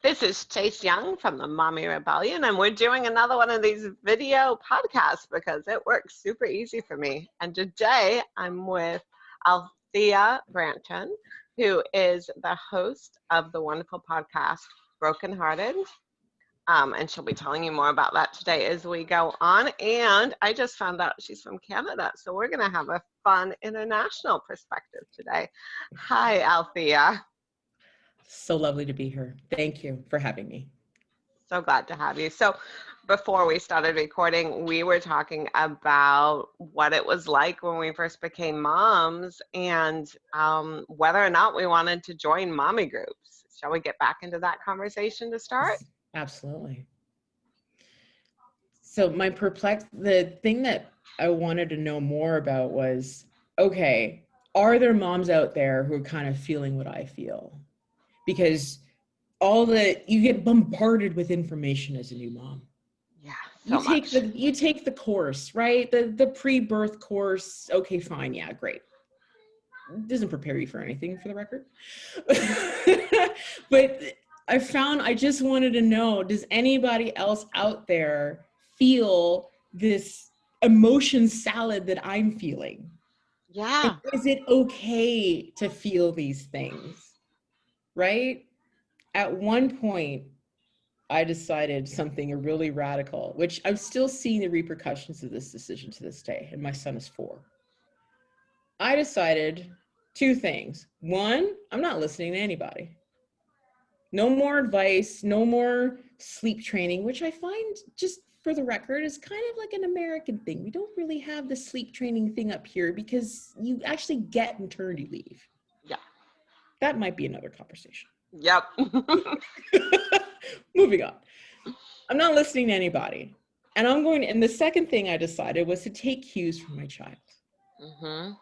This is Chase Young from the Mommy Rebellion, and we're doing another one of these video podcasts because it works super easy for me. And today I'm with Althea Branton, who is the host of the wonderful podcast Brokenhearted. And she'll be telling you more about that today as we go on. And I just found out she's from Canada, so we're going to have a fun international perspective today. Hi, Althea. So lovely to be here. Thank you for having me. So glad to have you. So before we started recording, we were talking about what it was like when we first became moms and whether or not we wanted to join mommy groups. Shall we get back into that conversation to start? Absolutely. So the thing that I wanted to know more about was, okay, are there moms out there who are kind of feeling what I feel? Because you get bombarded with information as a new mom. Yeah, so you take the course, right? The pre-birth course. Okay, fine. Yeah, great. It doesn't prepare you for anything, for the record. But I just wanted to know, does anybody else out there feel this emotion salad that I'm feeling? Yeah. Is it okay to feel these things? Right? At one point, I decided something really radical, which I'm still seeing the repercussions of this decision to this day, and my son is 4. I decided 2 things. 1, I'm not listening to anybody. No more advice, no more sleep training, which I find, just for the record, is kind of like an American thing. We don't really have the sleep training thing up here because you actually get maternity leave. Yeah. That might be another conversation. Yep. Moving on. I'm not listening to anybody. And the second thing I decided was to take cues from my child. Mm-hmm.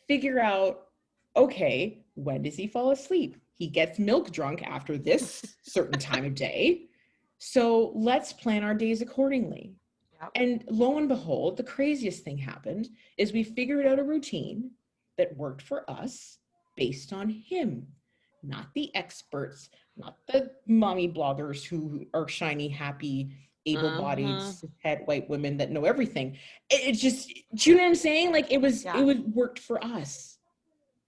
Figure out, okay, when does he fall asleep? He gets milk drunk after this certain time of day. So let's plan our days accordingly. Yep. And lo and behold, the craziest thing happened is we figured out a routine that worked for us based on him. Not the experts, not the mommy bloggers who are shiny, happy, able-bodied, cis-het white women that know everything. It just, do you know what I'm saying? Like it worked for us.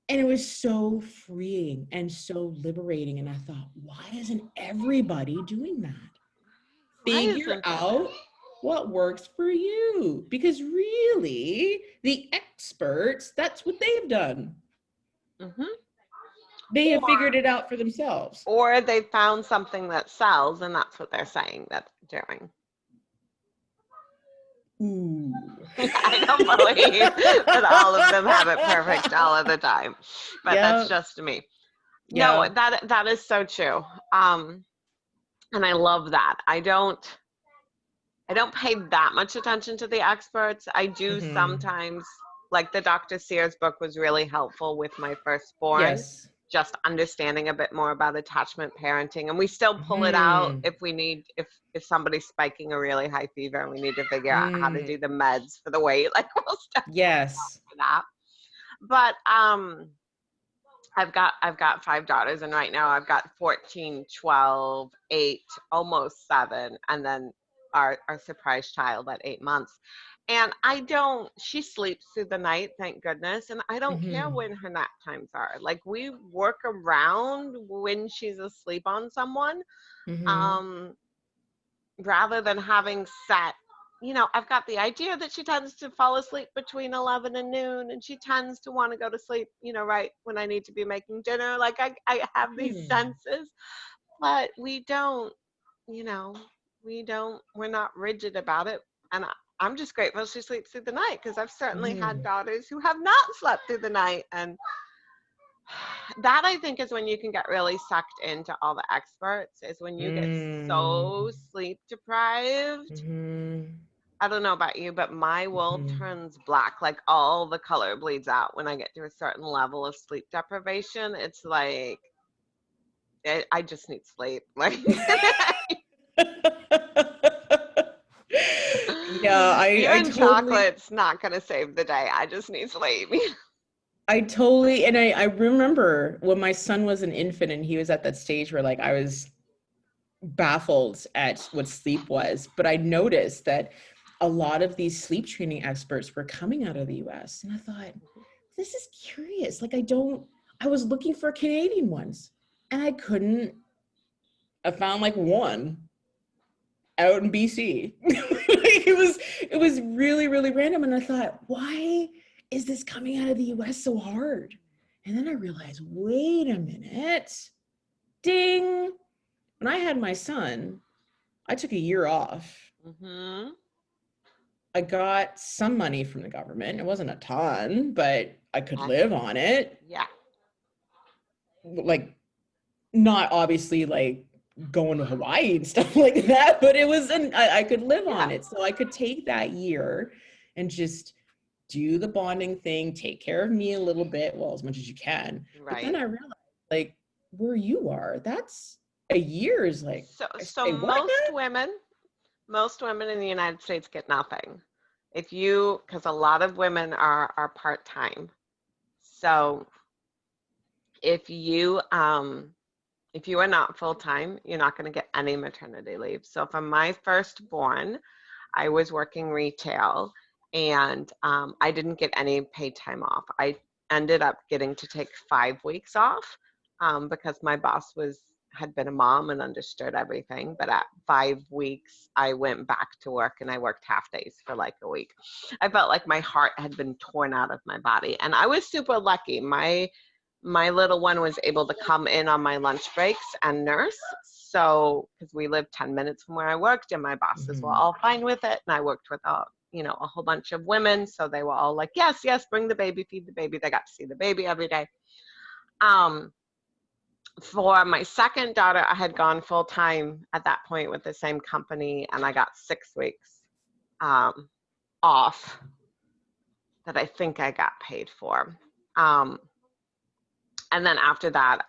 And it was so freeing and so liberating. And I thought, why isn't everybody doing that? Figure out what works for you. Because really, the experts, that's what they've done. Mm-hmm. They have figured it out for themselves. Or they found something that sells, and that's what they're saying that they're doing. Ooh. I don't believe that all of them have it perfect all of the time. But that's just me. No, that is so true. And I love that. I don't pay that much attention to the experts. I do sometimes, like the Dr. Sears book was really helpful with my firstborn. Yes. Just understanding a bit more about attachment parenting, and we still pull it out if we need, if somebody's spiking a really high fever and we need to figure out how to do the meds for the weight, like we'll start for that. But I've got 5 daughters, and right now I've got 14, 12, 8, almost 7, and then our surprise child at 8 months. And she sleeps through the night, thank goodness. And I don't care when her nap times are. Like, we work around when she's asleep on someone, rather than having set, I've got the idea that she tends to fall asleep between 11 and noon, and she tends to want to go to sleep, right when I need to be making dinner. Like, I have these senses, but we're not rigid about it. And I'm just grateful she sleeps through the night, because I've certainly had daughters who have not slept through the night. And that, I think, is when you can get really sucked into all the experts, is when you get so sleep deprived. I don't know about you, but my world turns black. Like, all the color bleeds out when I get to a certain level of sleep deprivation. It's like, I just need sleep. Like, even chocolate's not gonna save the day. I just need sleep. I remember when my son was an infant and he was at that stage where, like, I was baffled at what sleep was, but I noticed that a lot of these sleep training experts were coming out of the US. And I thought, this is curious. Like, I was looking for Canadian ones and I found like one out in BC. it was really, really random. And I thought, why is this coming out of the US so hard? And then I realized, wait a minute, ding. When I had my son, I took a year off. Mm-hmm. I got some money from the government. It wasn't a ton, but I could live on it. Yeah. Like, not obviously like going to Hawaii and stuff like that, but it was, I could live on it. So I could take that year and just do the bonding thing, take care of me a little bit, well, as much as you can. Right. But then I realized, like, where you are, that's a year is like, so most women in the United States get nothing. Because a lot of women are part-time. So if you are not full-time, you're not going to get any maternity leave. So for my firstborn, I was working retail, and I didn't get any paid time off. I ended up getting to take 5 weeks off because my boss had been a mom and understood everything. But at 5 weeks, I went back to work and I worked half days for like a week. I felt like my heart had been torn out of my body. And I was super lucky. My little one was able to come in on my lunch breaks and nurse. So, because we lived 10 minutes from where I worked, and my bosses were all fine with it. And I worked with a whole bunch of women. So they were all like, yes, bring the baby, feed the baby. They got to see the baby every day. For my second daughter, I had gone full time at that point with the same company, and I got 6 weeks off that I think I got paid for. And then after that,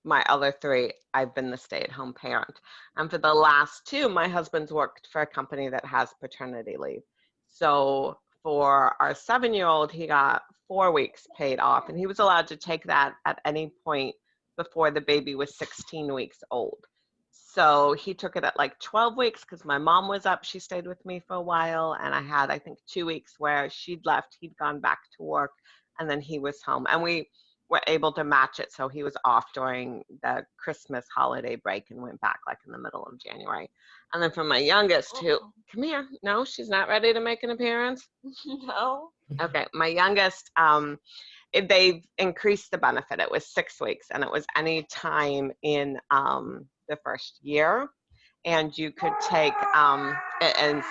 my other 3, I've been the stay-at-home parent. And for the last 2, my husband's worked for a company that has paternity leave. So for our 7-year-old, he got 4 weeks paid off, and he was allowed to take that at any point before the baby was 16 weeks old. So he took it at like 12 weeks because my mom was up. She stayed with me for a while, and I had, I think, 2 weeks where she'd left, he'd gone back to work, and then he was home. And we were able to match it, so he was off during the Christmas holiday break and went back like in the middle of January. And then for my youngest, who, come here, no, she's not ready to make an appearance? No. Okay, my youngest, they've increased the benefit. It was 6 weeks, and it was any time in the first year, and you could take it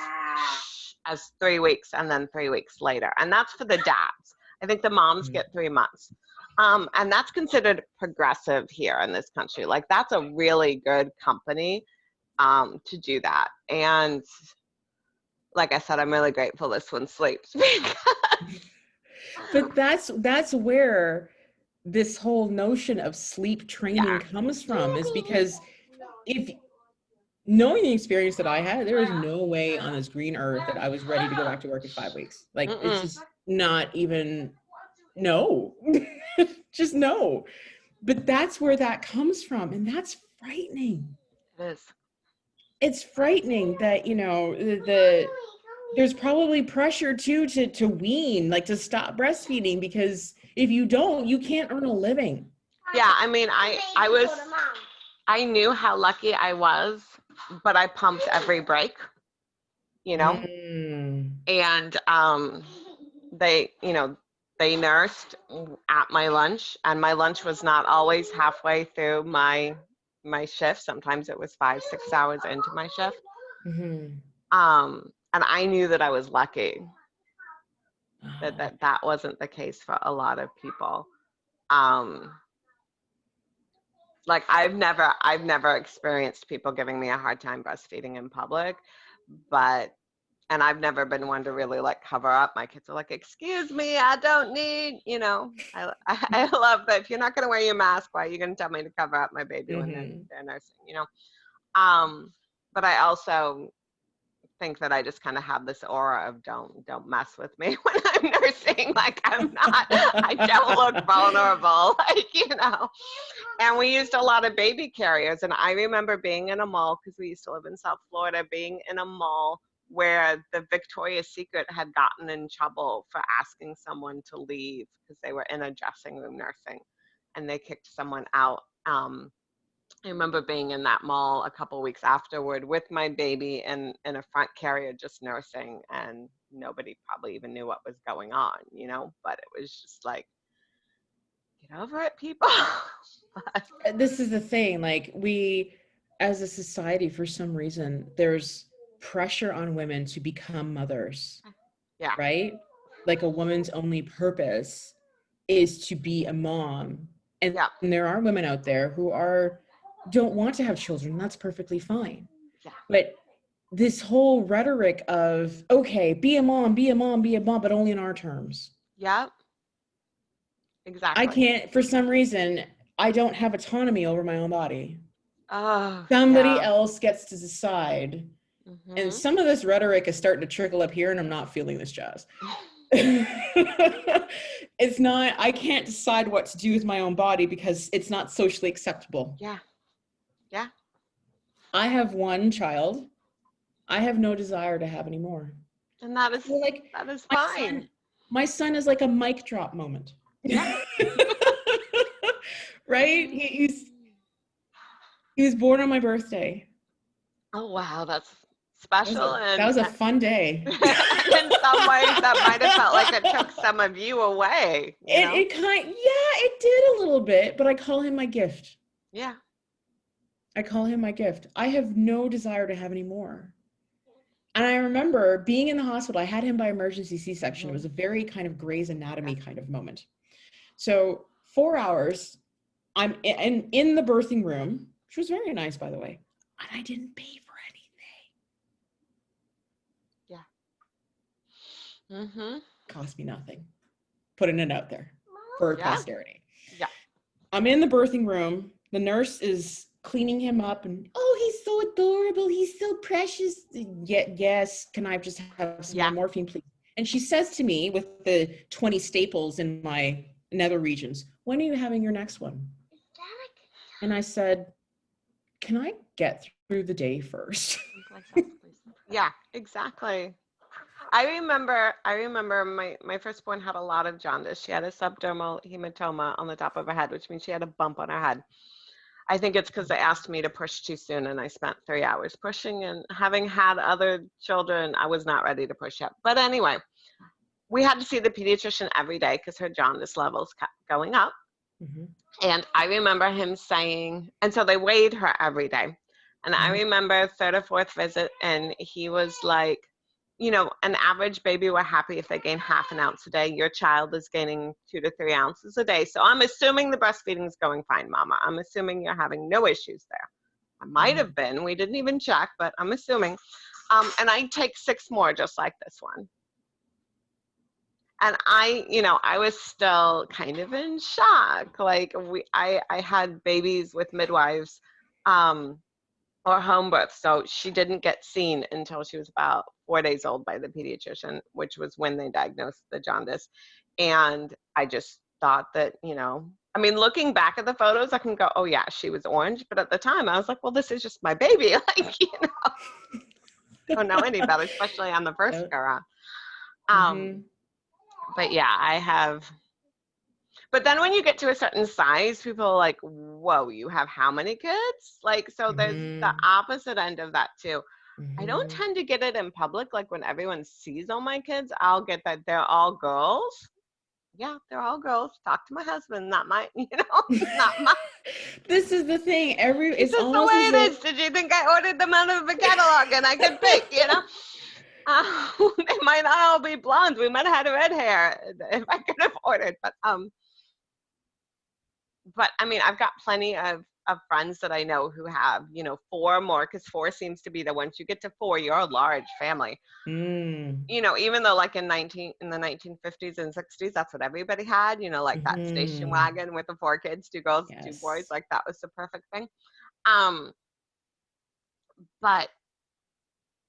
as 3 weeks and then 3 weeks later, and that's for the dads. I think the moms get 3 months, and that's considered progressive here in this country. Like, that's a really good company to do that. And like I said, I'm really grateful this one sleeps. But that's where this whole notion of sleep training comes from, is because if knowing the experience that I had, there is no way on this green earth that I was ready to go back to work in 5 weeks. Like, it's just not even, no, just no. But that's where that comes from. And that's frightening. It is. It's frightening that, there's probably pressure too to wean, like to stop breastfeeding, because if you don't, you can't earn a living. Yeah, I mean, I knew how lucky I was, but I pumped every break, and they nursed at my lunch, and my lunch was not always halfway through my shift. Sometimes it was 5-6 hours into my shift. And I knew that I was lucky that wasn't the case for a lot of people. Like, I've never experienced people giving me a hard time breastfeeding in public, and I've never been one to really like cover up. My kids are like, excuse me, I don't need, I love that. If you're not going to wear your mask, why are you going to tell me to cover up my baby when they're nursing, But I also think that I just kind of have this aura of don't mess with me when I'm nursing. Like I don't look vulnerable, like, you know. And we used a lot of baby carriers. And I remember being in a mall, because we used to live in South Florida, being in a mall where the Victoria's Secret had gotten in trouble for asking someone to leave because they were in a dressing room nursing, and they kicked someone out. I remember being in that mall a couple weeks afterward with my baby in a front carrier just nursing, and nobody probably even knew what was going on, you know, but it was just like, get over it, people. This is the thing, like, we, as a society, for some reason, there's pressure on women to become mothers. Yeah. Right? Like, a woman's only purpose is to be a mom. And, yeah. and there are women out there who don't want to have children. That's perfectly fine. Yeah. But this whole rhetoric of, okay, be a mom, but only in our terms. Yeah. Exactly. I can't, for some reason, I don't have autonomy over my own body. Oh, Somebody else gets to decide. Mm-hmm. And some of this rhetoric is starting to trickle up here, and I'm not feeling this jazz. It's not, I can't decide what to do with my own body because it's not socially acceptable. Yeah. Yeah. I have one child. I have no desire to have any more. And that is fine. My son is like a mic drop moment. Yeah. Right? He was born on my birthday. Oh, wow. That's special. That was a fun day. In some ways, that might have felt like it took some of you away. It did a little bit, but I call him my gift. Yeah. I call him my gift. I have no desire to have any more. And I remember being in the hospital. I had him by emergency C-section. It was a very kind of Grey's Anatomy kind of moment. So 4 hours, I'm in the birthing room, which was very nice, by the way. And I didn't pay for anything. Yeah. Mm-hmm. Cost me nothing. Putting it out there for posterity. Yeah. I'm in the birthing room. The nurse is cleaning him up, and he's so adorable. He's so precious. Yes. Can I just have some more morphine, please? And she says to me, with the 20 staples in my nether regions, when are you having your next one? And I said, can I get through the day first? Yeah, exactly. I remember my firstborn had a lot of jaundice. She had a subdermal hematoma on the top of her head, which means she had a bump on her head. I think it's because they asked me to push too soon, and I spent 3 hours pushing, and having had other children, I was not ready to push yet. But anyway, we had to see the pediatrician every day because her jaundice levels kept going up. Mm-hmm. And I remember him saying, and so they weighed her every day. And I remember third or fourth visit, and he was like, you know, an average baby, we're happy if they gain half an ounce a day. Your child is gaining 2 to 3 ounces a day. So I'm assuming the breastfeeding is going fine, Mama. I'm assuming you're having no issues there. I might have been. We didn't even check, but I'm assuming. And I take 6 more just like this one. And I was still kind of in shock. Like I had babies with midwives or home birth. So she didn't get seen until she was about 4 days old by the pediatrician, which was when they diagnosed the jaundice. And I just thought that, looking back at the photos, I can go, oh yeah, she was orange. But at the time I was like, well, this is just my baby. Like, don't know any better, especially on the first go around. But yeah, I have. But then when you get to a certain size, people are like, whoa, you have how many kids? Like, so there's the opposite end of that too. I don't tend to get it in public. Like when everyone sees all my kids, I'll get that they're all girls. Yeah, they're all girls. Talk to my husband, not my, not my. This is the thing. It's the way it is. Did you think I ordered them out of a catalog and I could pick, They might not all be blondes. We might have had red hair if I could have ordered. But I've got plenty of friends that I know who have, 4 more, because 4 seems to be the once you get to 4, you're a large family. Even though like in the 1950s and 60s, that's what everybody had, like that station wagon with the 4 kids, 2 girls, 2 boys, like that was the perfect thing. But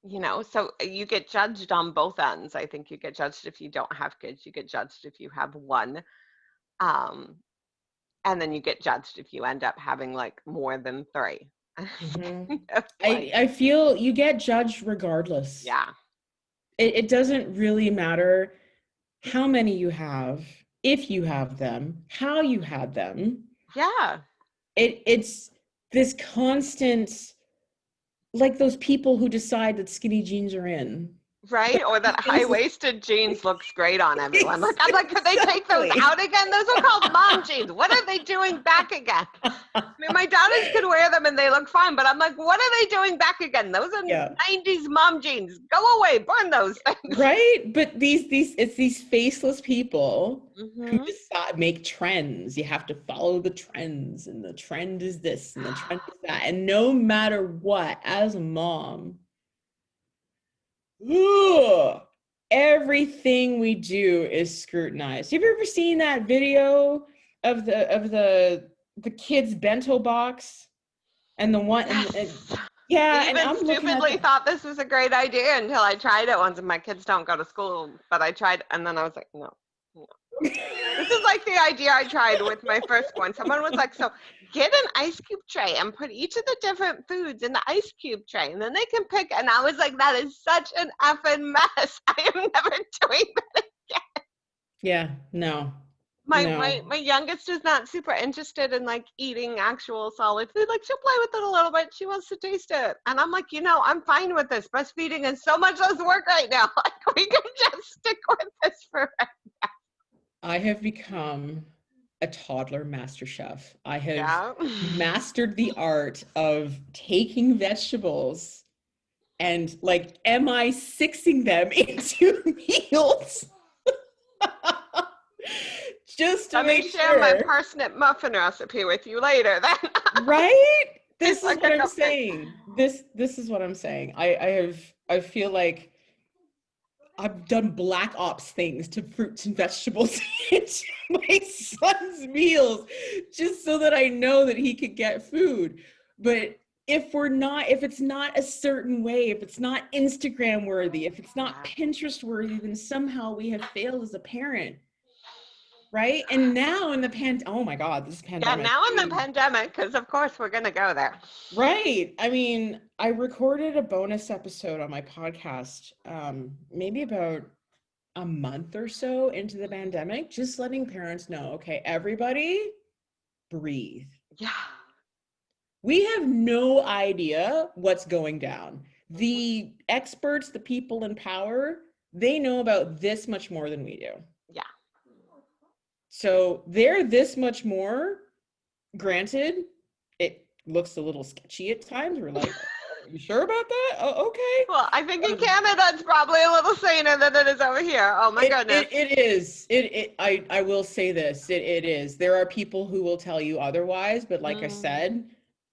you know, so you get judged on both ends. I think you get judged if you don't have kids. You get judged if you have one. And then you get judged if you end up having like more than three. Mm-hmm. I feel you get judged regardless. Yeah. It doesn't really matter how many you have, if you have them, how you had them. Yeah. It's this constant, like those people who decide that skinny jeans are in. Right? Or that high-waisted jeans looks great on everyone. Like, I'm like, could they take those Exactly. out again? Those are called mom jeans. What are they doing back again? I mean, my daughters could wear them and they look fine, but I'm like, what are they doing back again? Those are 90s mom jeans. Go away, burn those things. Right? But it's these faceless people who decide, make trends. You have to follow the trends, and the trend is this, and the trend is that. And no matter what, as a mom, everything we do is scrutinized. Have you ever seen that video of the kid's bento box and the one? Yes. Yeah, I even stupidly thought this was a great idea until I tried it once. And my kids don't go to school, but I tried, and then I was like, no. This is like the idea I tried with my first one. Someone was like, so get an ice cube tray and put each of the different foods in the ice cube tray, and then they can pick. And I was like, that is such an effing mess. I am never doing that again. Yeah, no. My youngest is not super interested in like eating actual solid food. Like, she'll play with it a little bit. She wants to taste it. And I'm like, I'm fine with this. Breastfeeding is so much less work right now. Like, we can just stick with this for right now. I have become a toddler master chef. I have mastered the art of taking vegetables and like MI6ing them into meals. Just to make sure. Let me share my parsnip muffin recipe with you later then. Right? This is what I'm saying. This is what I'm saying. I feel like I've done black ops things to fruits and vegetables into my son's meals just so that I know that he could get food. But if it's not a certain way, if it's not Instagram worthy, if it's not Pinterest worthy, then somehow we have failed as a parent. Right? And now in the oh my God, this pandemic. Yeah, now in the pandemic, because of course we're going to go there. Right. I mean, I recorded a bonus episode on my podcast, maybe about a month or so into the pandemic, just letting parents know, okay, everybody breathe. Yeah. We have no idea what's going down. The experts, the people in power, they know about this much more than we do. Yeah. So they're this much more. Granted, it looks a little sketchy at times. We're like, are you sure about that? Oh, okay. Well, I think in Canada it's probably a little saner than it is over here. Oh my goodness. It is. I will say this. It is. There are people who will tell you otherwise, but like I said,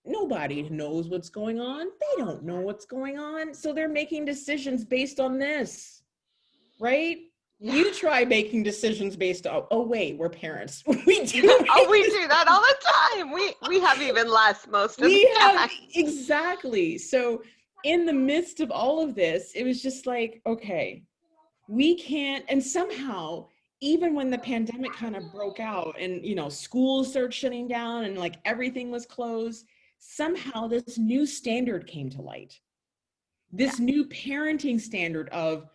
nobody knows what's going on. They don't know what's going on. So they're making decisions based on this. Right? Yeah. You try making decisions based on, oh wait, we're parents. We do. We do that all the time. We have even less most of the time. Exactly. So in the midst of all of this, it was just like, okay, we can't, and somehow, even when the pandemic kind of broke out and, schools started shutting down and like everything was closed, somehow this new standard came to light. This new parenting standard of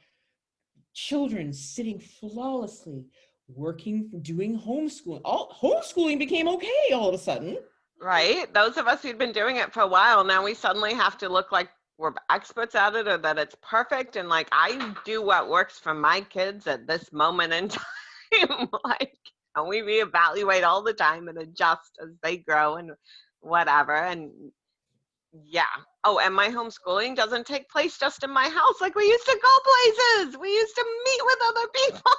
children sitting flawlessly, working, doing homeschooling. Homeschooling became okay all of a sudden. Right? Those of us who'd been doing it for a while, now we suddenly have to look like we're experts at it or that it's perfect. And like, I do what works for my kids at this moment in time. Like, and we reevaluate all the time and adjust as they grow and whatever. And yeah. Oh, and my homeschooling doesn't take place just in my house. Like, we used to go places. We used to meet with other people.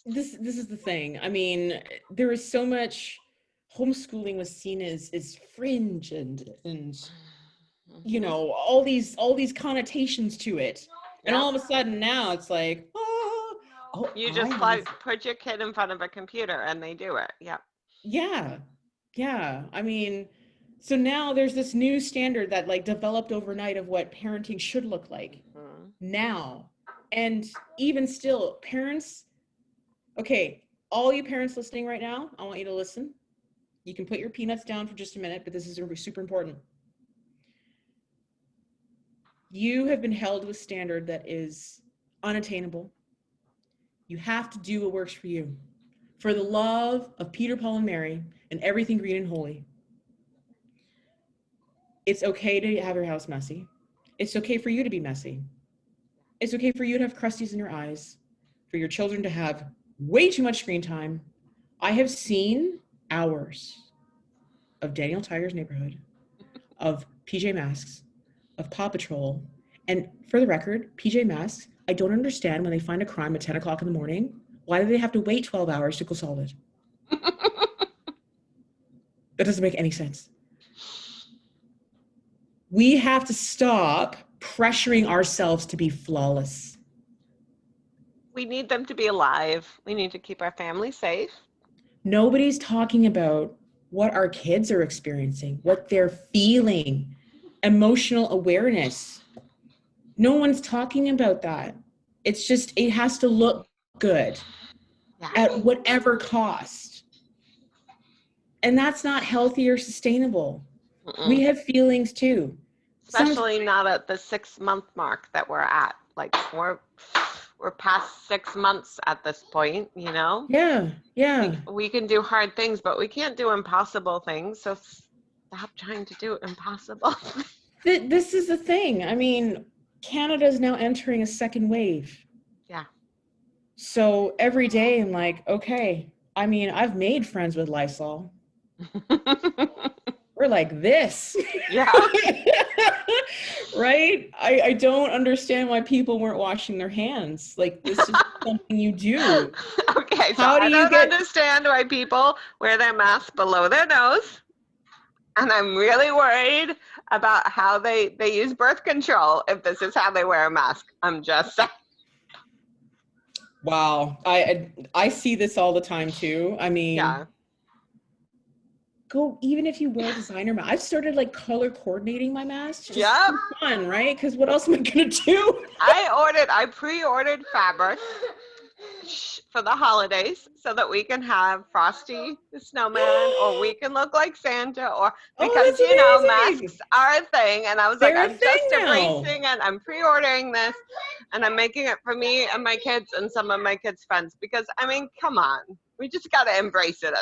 This is the thing. I mean, there is so much. Homeschooling was seen as fringe and all these connotations to it. And all of a sudden now it's like, you just put your kid in front of a computer and they do it. Yeah. Yeah. I mean, So now there's this new standard that like developed overnight of what parenting should look like now. And even still, parents, okay, all you parents listening right now, I want you to listen. You can put your peanuts down for just a minute, but this is super important. You have been held to a standard that is unattainable. You have to do what works for you. For the love of Peter, Paul, and Mary, and everything green and holy. It's okay to have your house messy. It's okay for you to be messy. It's okay for you to have crusties in your eyes, for your children to have way too much screen time. I have seen hours of Daniel Tiger's Neighborhood, of PJ Masks, of Paw Patrol. And for the record, PJ Masks, I don't understand when they find a crime at 10 o'clock in the morning, why do they have to wait 12 hours to go solve it? That doesn't make any sense. We have to stop pressuring ourselves to be flawless. We need them to be alive. We need to keep our family safe. Nobody's talking about what our kids are experiencing, what they're feeling, emotional awareness. No one's talking about that. It's just, it has to look good at whatever cost. And that's not healthy or sustainable. We have feelings too. Especially not at the 6-month mark that we're at. Like we're past 6 months at this point, you know? Yeah. We can do hard things, but we can't do impossible things. So stop trying to do impossible. This is the thing. I mean, Canada is now entering a second wave. Yeah. So every day I'm like, okay, I mean, I've made friends with Lysol. We're like this. Yeah. Right? I don't understand why people weren't washing their hands. Like, this is something you do. Okay, so I don't understand why people wear their mask below their nose. And I'm really worried about how they use birth control if this is how they wear a mask. I'm just saying. Wow. I see this all the time too. I mean, yeah. Go, even if you wear designer mask. I've started like color coordinating my masks just for fun, right? Because what else am I gonna do? I pre-ordered fabric for the holidays so that we can have Frosty the Snowman, or we can look like Santa, or because you know masks are a thing. And I was like, I'm just embracing it. I'm pre-ordering this, and I'm making it for me and my kids and some of my kids' friends, because I mean, come on. We just got to embrace it.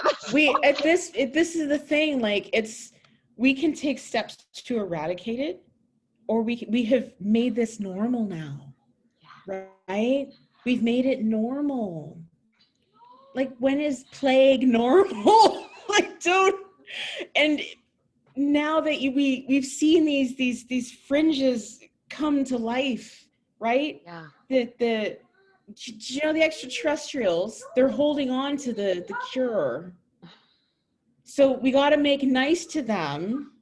This is the thing. Like, we can take steps to eradicate it, or we have made this normal now, right? We've made it normal. Like, when is plague normal? And now that we've seen these fringes come to life, right? Yeah. You know, the extraterrestrials, they're holding on to the cure. So we got to make nice to them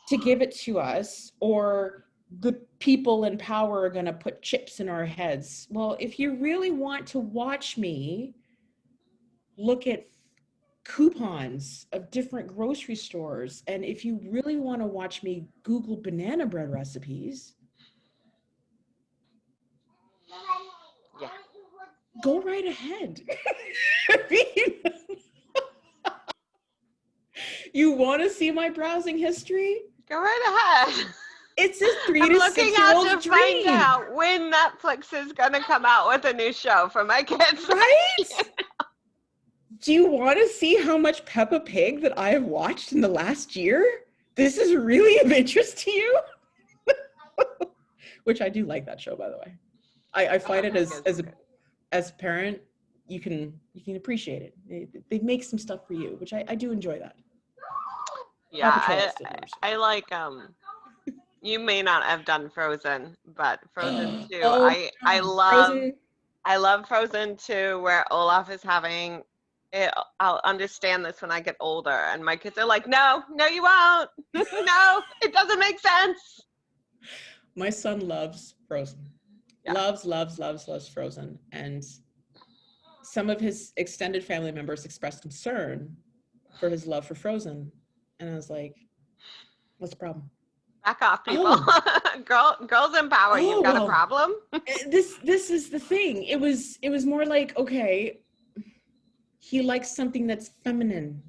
to give it to us, or the people in power are going to put chips in our heads. Well, if you really want to watch me, look at coupons of different grocery stores. And if you really want to watch me Google banana bread recipes, go right ahead. You want to see my browsing history? Go right ahead. It's a 3 to 6 year old dream. Find out when Netflix is going to come out with a new show for my kids. Right? Do you want to see how much Peppa Pig that I have watched in the last year? This is really of interest to you? Which I do like that show, by the way. I find it as a parent, you can appreciate it. They make some stuff for you, which I do enjoy that. Yeah, I like, you may not have done Frozen, but Frozen 2, I love Frozen 2, where Olaf is having it. I'll understand this when I get older, and my kids are like, no, you won't. No, it doesn't make sense. My son loves Frozen. Yeah. Loves Frozen. And some of his extended family members expressed concern for his love for Frozen. And I was like, What's the problem? Back off, people. Girls in power. You've got a problem. This is the thing. It was more like, okay, he likes something that's feminine.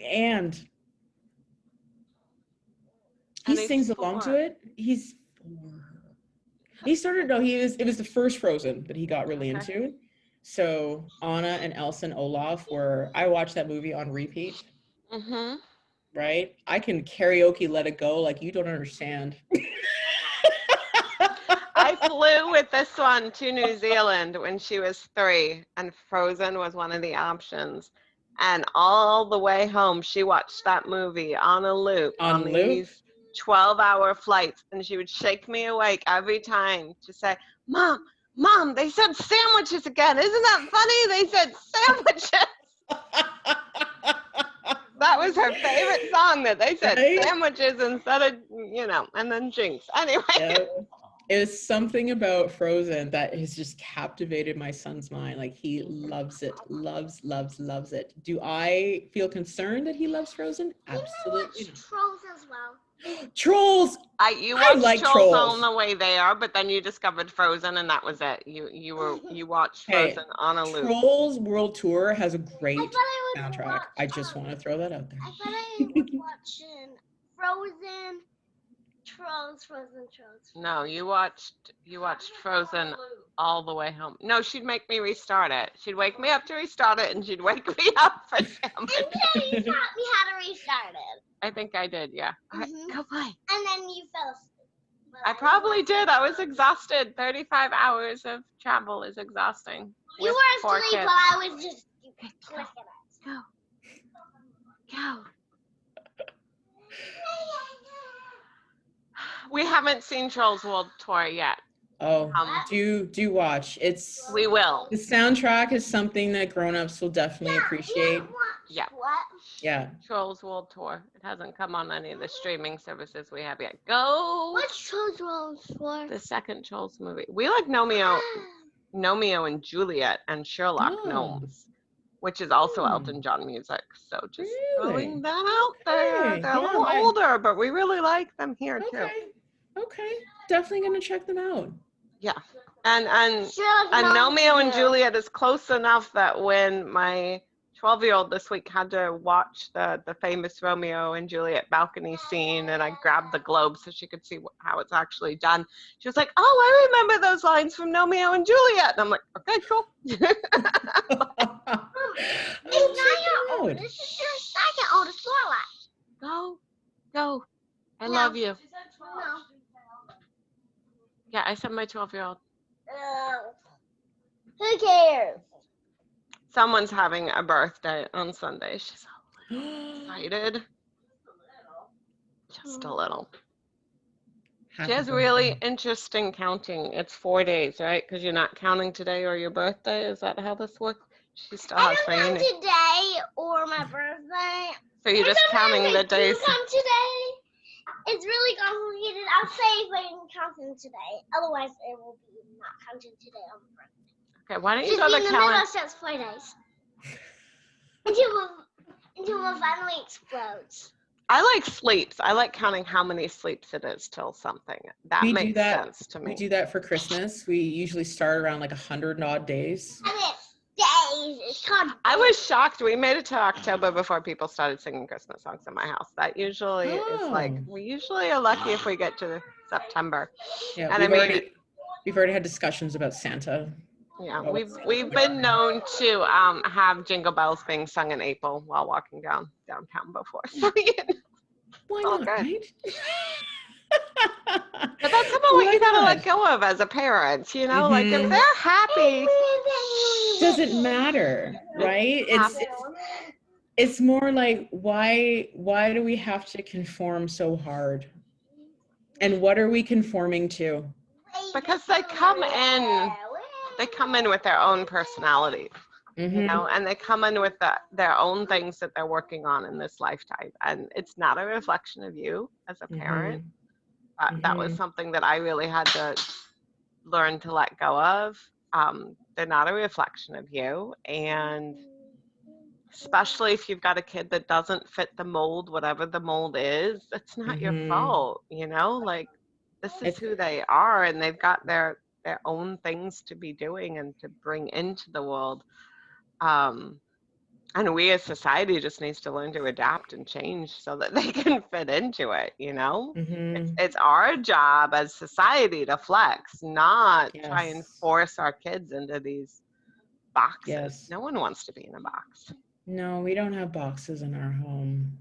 And he sings along to it. He's 4. He started, it was the first Frozen that he got really into. So Anna and Elsa and Olaf I watched that movie on repeat. Right? I can karaoke Let It Go like you don't understand. I flew with this one to New Zealand when she was 3, and Frozen was one of the options. And all the way home, she watched that movie on a loop. On these 12-hour flights, and she would shake me awake every time to say, Mom, they said sandwiches again. Isn't that funny? They said sandwiches. That was her favorite song, that they said sandwiches instead of, and then Jinx. Anyway. Yeah. It was something about Frozen that has just captivated my son's mind. Like, he loves it, loves it. Do I feel concerned that he loves Frozen? Absolutely. Trolls as well. Trolls. You watched Trolls on the way there, but then you discovered Frozen, and that was it. You watched Frozen on a loop. Trolls World Tour has a great soundtrack. I just want to throw that out there. I thought I was watching Frozen. Trolls. No, you watched Frozen all the way home. No, she'd make me restart it. She'd wake me up to restart it, and she'd wake me up for sandwich. And you taught me how to restart it. I think I did, yeah. All right, go play. And then you fell asleep. I probably did. I was exhausted. 35 hours of travel is exhausting. You were asleep while I was just clicking it. Go. We haven't seen Trolls World Tour yet. Oh, do watch. We will. The soundtrack is something that grown-ups will definitely appreciate. Yeah. What? Yeah. Trolls World Tour. It hasn't come on any of the streaming services we have yet. Go. What's Trolls World Tour? The second Trolls movie. We like Nomeo and Juliet and Sherlock Gnomes, which is also Elton John music. So just throwing that out there. They're a little older, but we really like them here too. Okay. Definitely gonna check them out. Yeah. And Nomeo and Juliet is close enough that when my 12-year-old this week had to watch the famous Romeo and Juliet balcony scene, and I grabbed the globe so she could see how it's actually done. She was like, "Oh, I remember those lines from Romeo and Juliet." And I'm like, "Okay, cool." It's not your old. This is your second oldest Lorelai. Go. I love you. No. Yeah, I said my 12-year-old. Who cares? Someone's having a birthday on Sunday. She's all excited. Just a little. She has really interesting counting. It's 4 days, right? Because you're not counting today or your birthday. Is that how this works? She still has I don't count today or my birthday. So you're just counting the days. Count today. It's really complicated. I'll say if I didn't count them today. Otherwise, it will be not counted today on the birthday. Okay, why don't you go to the calendar? Just says 4 days. Until it finally explodes. I like sleeps. I like counting how many sleeps it is till something. That makes sense to me. We do that for Christmas. We usually start around like 100 odd days. And it's days. It's called days. I was shocked. We made it to October before people started singing Christmas songs in my house. That usually is like, we usually are lucky if we get to September. Yeah, and we've already had discussions about Santa. Yeah, we've been known to have Jingle Bells being sung in April while walking downtown before. So, why not, right? But that's about what you gotta let go of as a parent, like if they're happy. Doesn't matter, right? It's more like, why do we have to conform so hard? And what are we conforming to? Because they come in with their own personality, and they come in with their own things that they're working on in this lifetime. And it's not a reflection of you as a parent. That was something that I really had to learn to let go of. They're not a reflection of you. And especially if you've got a kid that doesn't fit the mold, whatever the mold is, it's not your fault, you know? Like, this is who they are, and they've got their own things to be doing and to bring into the world. And we as society just needs to learn to adapt and change so that they can fit into it, you know? It's our job as society to flex, not try and force our kids into these boxes. No one wants to be in a box. No, we don't have boxes in our home.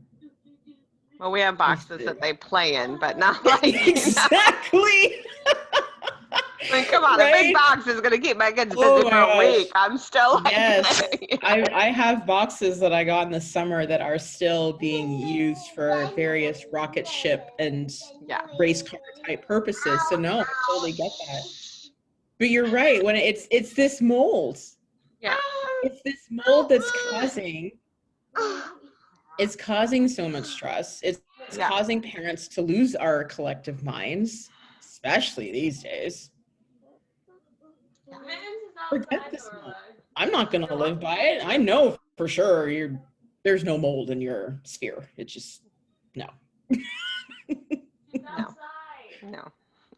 Well, we have boxes that they play in, but not like exactly. I mean, come on, a big box is going to keep my kids busy for a week. I'm still like, I have boxes that I got in the summer that are still being used for various rocket ship and race car type purposes. So no, I totally get that. But you're right. When it's this mold. Yeah. It's this mold that's causing so much stress. It's causing parents to lose our collective minds, especially these days. Forget this mold. I'm not going to live by it. I know for sure there's no mold in your sphere. It's just, no. No.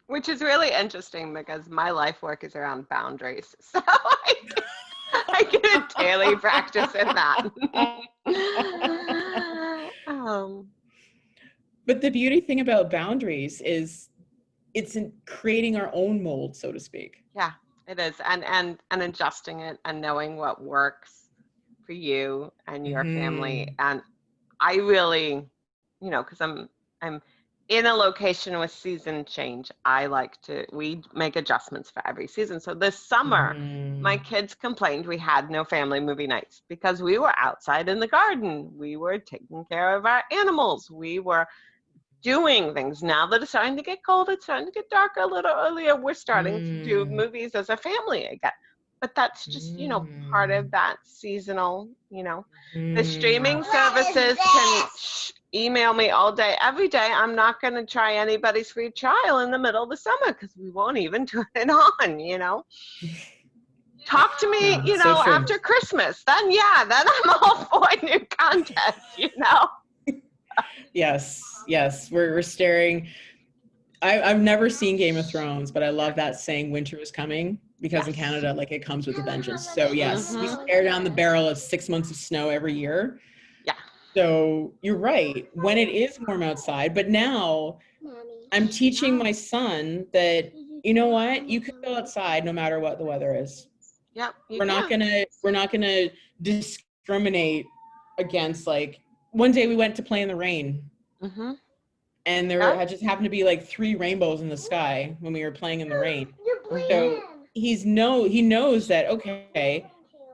Which is really interesting because my life work is around boundaries. So I get a daily practice in that. But the beauty thing about boundaries is it's in creating our own mold, so to speak. Yeah, it is. And adjusting it and knowing what works for you and your family. And I really, you know, because I'm in a location with season change, we make adjustments for every season. So this summer, my kids complained we had no family movie nights because we were outside in the garden. We were taking care of our animals. We were doing things. Now that it's starting to get cold, it's starting to get darker a little earlier, we're starting to do movies as a family again. But that's just, you know, part of that seasonal, you know. The streaming services can email me all day, every day. I'm not going to try anybody's free trial in the middle of the summer because we won't even turn it on, you know. Talk to me, you know, after Christmas. Then I'm all for new content, you know. Yes. We're staring. I've never seen Game of Thrones, but I love that saying winter is coming because in Canada, like, it comes with a vengeance. So yes, we stare down the barrel of 6 months of snow every year. Yeah. So you're right, when it is warm outside, but now I'm teaching my son that, you know what, you can go outside no matter what the weather is. Yep. We're not gonna discriminate against, like, one day we went to play in the rain. And there had just happened to be like 3 rainbows in the sky when we were playing in the rain. So he knows that, okay,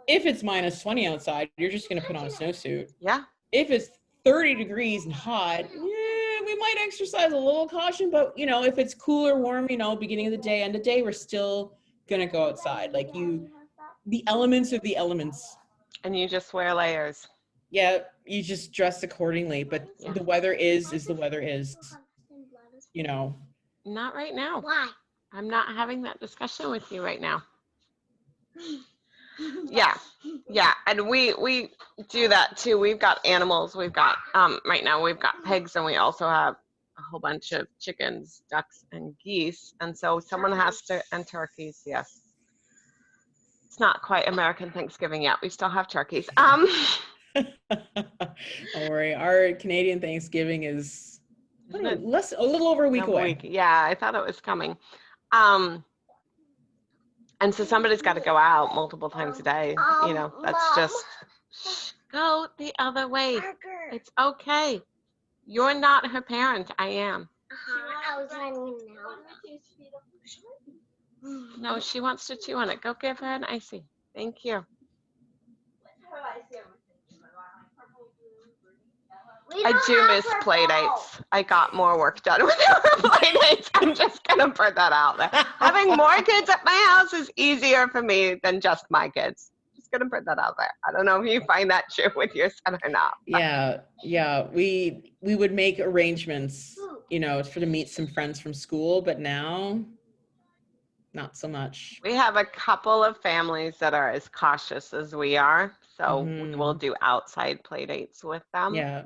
if it's minus 20 outside, you're just going to put on a snowsuit. Yeah. If it's 30 degrees and hot, we might exercise a little caution, but, you know, if it's cooler, warm, you know, beginning of the day, end of day, we're still going to go outside. Like, the elements are the elements. And you just wear layers. Yeah, you just dress accordingly, but the weather is the weather is, you know. Not right now. Why? I'm not having that discussion with you right now. Yeah, and we do that too. We've got animals. We've got right now we've got pigs, and we also have a whole bunch of chickens, ducks, and geese. And so someone has to, and turkeys. Yes, it's not quite American Thanksgiving yet. We still have turkeys. Don't worry, our Canadian Thanksgiving is a little over a week away. Yeah, I thought it was coming. And so somebody's got to go out multiple times a day. You know, that's just go the other way. It's okay. You're not her parent. I am. I was running now. No, she wants to chew on it. Go give her an icy. Thank you. I do miss play dates. I got more work done with our play dates. I'm just going to put that out there. Having more kids at my house is easier for me than just my kids. Just going to put that out there. I don't know if you find that true with your son or not. But. Yeah. We would make arrangements, you know, to meet some friends from school, but now not so much. We have a couple of families that are as cautious as we are. So we will do outside play dates with them. Yeah.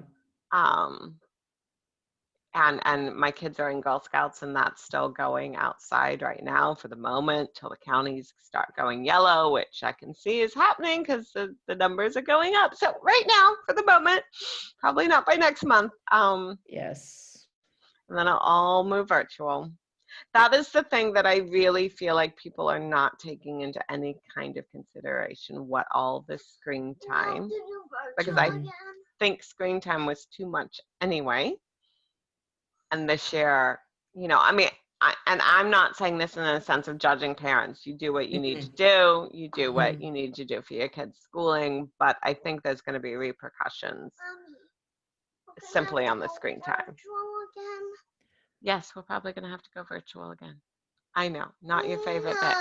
And my kids are in Girl Scouts, and that's still going outside right now for the moment till the counties start going yellow, which I can see is happening because the numbers are going up. So right now, for the moment, probably not by next month. Yes. And then I'll all move virtual. That is the thing that I really feel like people are not taking into any kind of consideration, what all this screen time, because I think screen time was too much anyway. And this year, I mean, and I'm not saying this in a sense of judging parents. You do what you need to do. You do what you need to do for your kids' schooling. But I think there's going to be repercussions simply on the screen time. Yes, we're probably going to have to go virtual again. I know, not your favorite bit.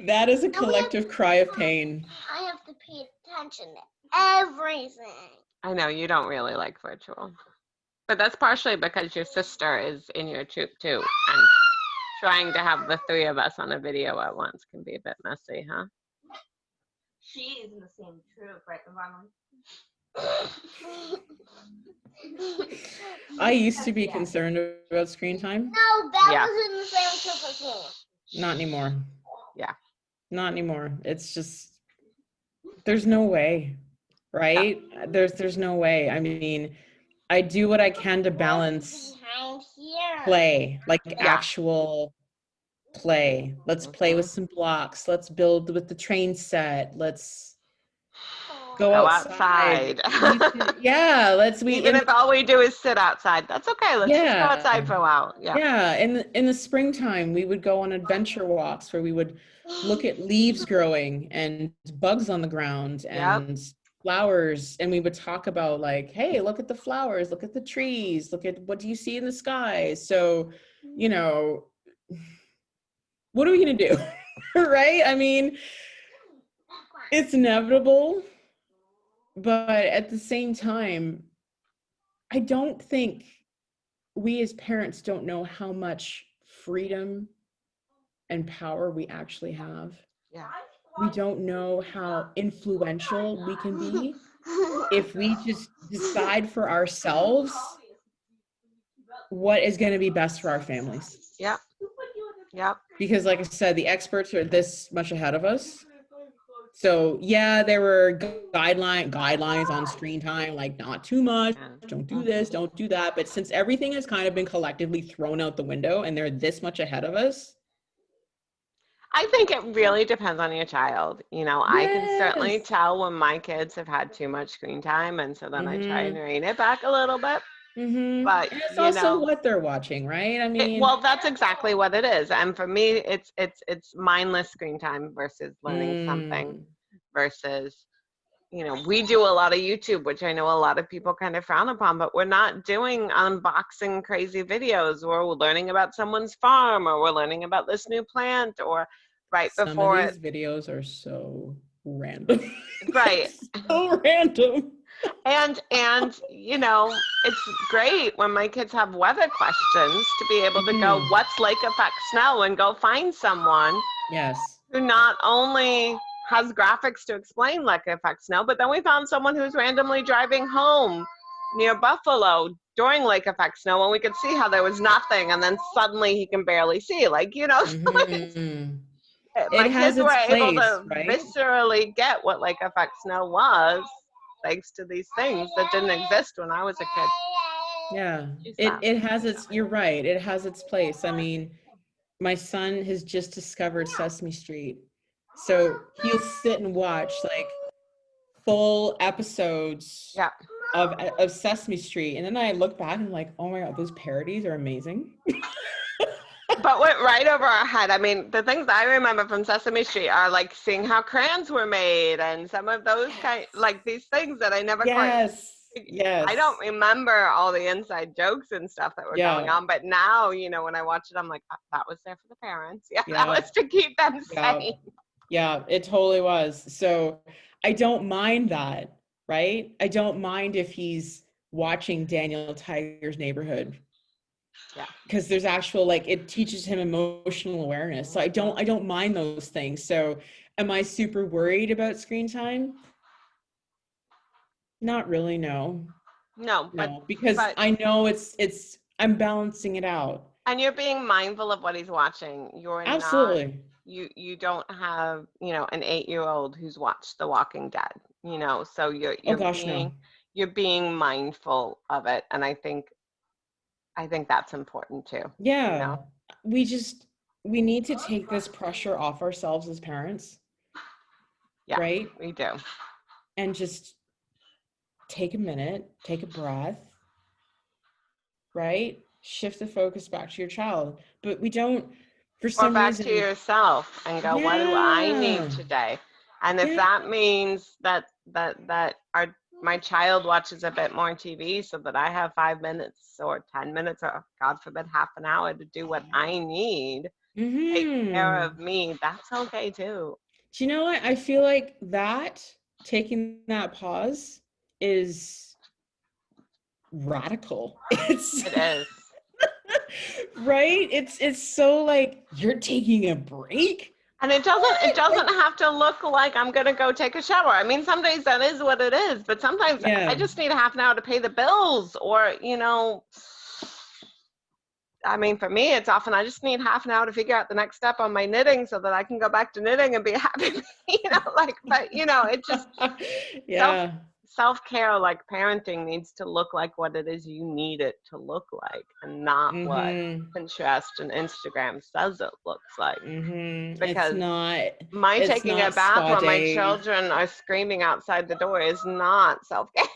That is a collective cry of pain. I have to pay attention to everything. I know, you don't really like virtual. But that's partially because your sister is in your troop too. And trying to have the three of us on a video at once can be a bit messy, huh? She is in the same troop, right, Ronald? I used to be concerned about screen time. No, Belle was in the same troop as me. Not anymore. Yeah. Not anymore. It's just, there's no way, right? Yeah. There's no way. I mean, I do what I can to balance play, like actual play. Let's play with some blocks. Let's build with the train set. Let's go outside. Yeah, even if all we do is sit outside, that's okay. Let's just go outside for a while. Yeah. In the springtime, we would go on adventure walks where we would look at leaves growing and bugs on the ground and flowers, and we would talk about like, hey, look at the flowers, look at the trees, look at what do you see in the sky. So, what are we gonna do? Right? I mean, it's inevitable. But at the same time, I don't think we as parents don't know how much freedom and power we actually have. Yeah. We don't know how influential we can be if we just decide for ourselves what is going to be best for our families. Yeah. Yeah. Because like I said, the experts are this much ahead of us. So yeah, there were guidelines on screen time, like not too much, don't do this, don't do that. But since everything has kind of been collectively thrown out the window and they're this much ahead of us. I think it really depends on your child. I can certainly tell when my kids have had too much screen time. And so then I try and rein it back a little bit. But and it's also what they're watching, right? I mean, well, that's exactly what it is. And for me, it's mindless screen time versus learning something versus, we do a lot of YouTube, which I know a lot of people kind of frown upon, but we're not doing unboxing crazy videos. We're learning about someone's farm, or we're learning about this new plant, or some of these videos are so random. Right. So random. And it's great when my kids have weather questions to be able to go, what's lake effect snow, and go find someone who not only has graphics to explain lake effect snow, but then we found someone who's randomly driving home near Buffalo during lake effect snow, and we could see how there was nothing, and then suddenly he can barely see, my kids were able to viscerally get what lake effect snow was, thanks to these things that didn't exist when I was a kid. Yeah, it has its, you're right, it has its place. I mean, my son has just discovered Sesame Street. So he'll sit and watch like full episodes of Sesame Street. And then I look back and I'm like, oh my God, those parodies are amazing. But went right over our head. I mean, the things I remember from Sesame Street are like seeing how crayons were made and some of those like these things that I never quite. Yes. I don't remember all the inside jokes and stuff that were going on, but now, when I watch it, I'm like, that was there for the parents. That was to keep them sane. Yeah, it totally was. So I don't mind that, right? I don't mind if he's watching Daniel Tiger's Neighborhood. Yeah. Because there's actual, like, it teaches him emotional awareness. So I don't mind those things. So am I super worried about screen time? Not really, no. No, Because I know I'm balancing it out. And you're being mindful of what he's watching. You're Absolutely. not, you don't have, an 8-year-old who's watched The Walking Dead, so you're being mindful of it. And I think that's important too. Yeah. We need to take this pressure off ourselves as parents. Yeah, right? We do. And just take a minute, take a breath, right? Shift the focus back to your child. But we don't, for some reason. Or back to yourself and go, what do I need today? And if that means that my child watches a bit more TV so that I have 5 minutes or 10 minutes or, God forbid, half an hour to do what I need, take care of me, that's okay too. Do you know what? I feel like taking that pause is radical. It is. Right? It's so like, you're taking a break? And it doesn't have to look like I'm going to go take a shower. I mean, some days that is what it is, but sometimes I just need a half an hour to pay the bills, or, I mean, for me, it's often I just need half an hour to figure out the next step on my knitting so that I can go back to knitting and be happy, it just, self-care, like parenting, needs to look like what it is you need it to look like, and not what Pinterest and Instagram says it looks like. Because taking a bath while my children are screaming outside the door is not self-care.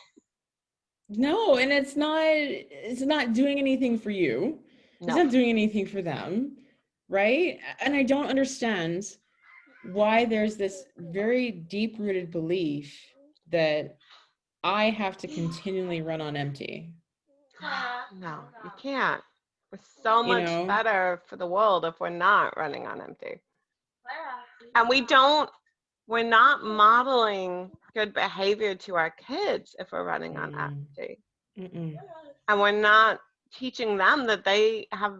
No, and it's not doing anything for you. No. It's not doing anything for them, right? And I don't understand why there's this very deep-rooted belief that I have to continually run on empty. No, you can't. We're so much better for the world if we're not running on empty. And we're not modeling good behavior to our kids if we're running on empty. And we're not teaching them that they have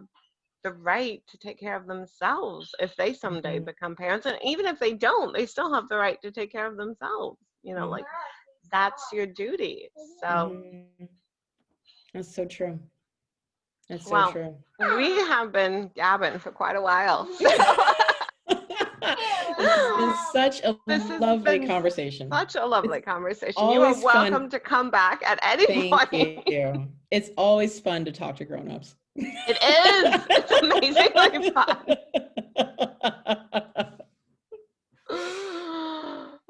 the right to take care of themselves if they someday become parents. And even if they don't, they still have the right to take care of themselves. Like, that's your duty. So that's so true. That's so true. We have been gabbing for quite a while. This has been such a lovely conversation. Such a lovely conversation. You are welcome to come back at any point. Thank you. It's always fun to talk to grown-ups. It is. It's amazingly fun.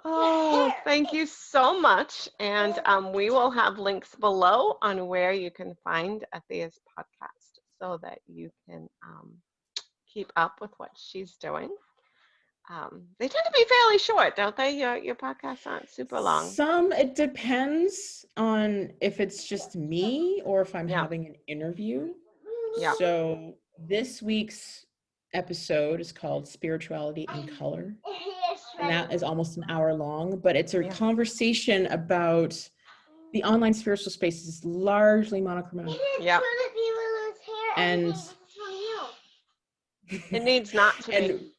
Oh, thank you so much. And we will have links below on where you can find Althea's podcast so that you can keep up with what she's doing. They tend to be fairly short, don't they? Your podcasts aren't super long. It depends on if it's just me or if I'm having an interview. Yeah. So this week's episode is called Spirituality in Color. And that is almost an hour long, but it's a conversation about the online spiritual space is largely monochromatic. Yeah. And it needs not to be.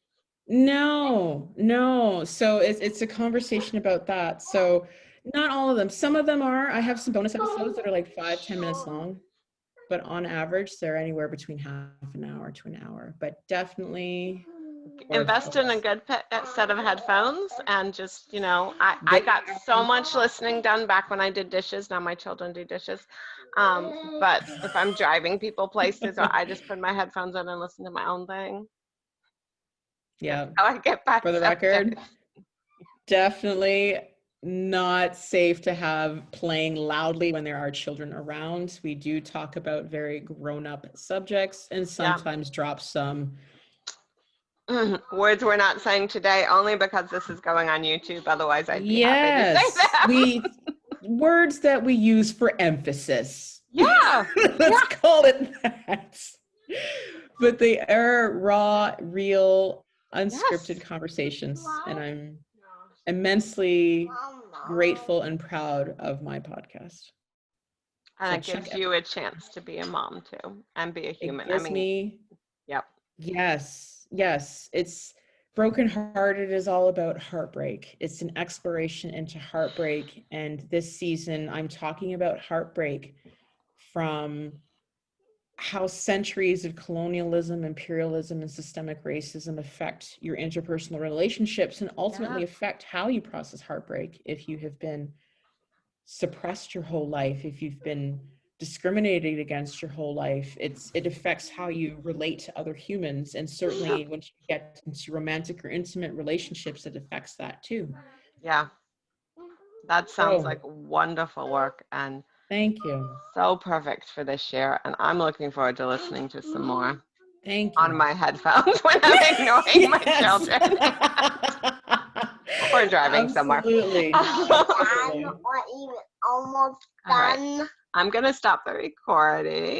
No. So it's a conversation about that. So not all of them. Some of them are. I have some bonus episodes that are like 5-10 minutes long, but on average, they're anywhere between half an hour to an hour. But definitely invest in a good set of headphones, and just, I got so much listening done back when I did dishes. Now my children do dishes. But if I'm driving people places, or I just put my headphones on and listen to my own thing. Yeah. How I get back for the record, definitely not safe to have playing loudly when there are children around. We do talk about very grown-up subjects and sometimes drop some words we're not saying today, only because this is going on YouTube. Otherwise, I'd be happy to say that. Words that we use for emphasis. Yeah. Let's call it that. But they are raw, real, unscripted conversations, and I'm immensely grateful and proud of my podcast. And it gives you a chance to be a mom too and be a human. It gives me, yep. Yes. It's Brokenhearted is all about heartbreak. It's an exploration into heartbreak. And this season, I'm talking about heartbreak from how centuries of colonialism, imperialism, and systemic racism affect your interpersonal relationships and ultimately affect how you process heartbreak. If you have been suppressed your whole life, if you've been discriminated against your whole life, it affects how you relate to other humans. And certainly when you get into romantic or intimate relationships, it affects that too. Yeah. That sounds like wonderful work, and thank you. So perfect for this year, and I'm looking forward to listening to some more. Thank you. On my headphones when I'm ignoring my children. Or driving somewhere. Absolutely. I'm even almost done. Right. I'm going to stop the recording.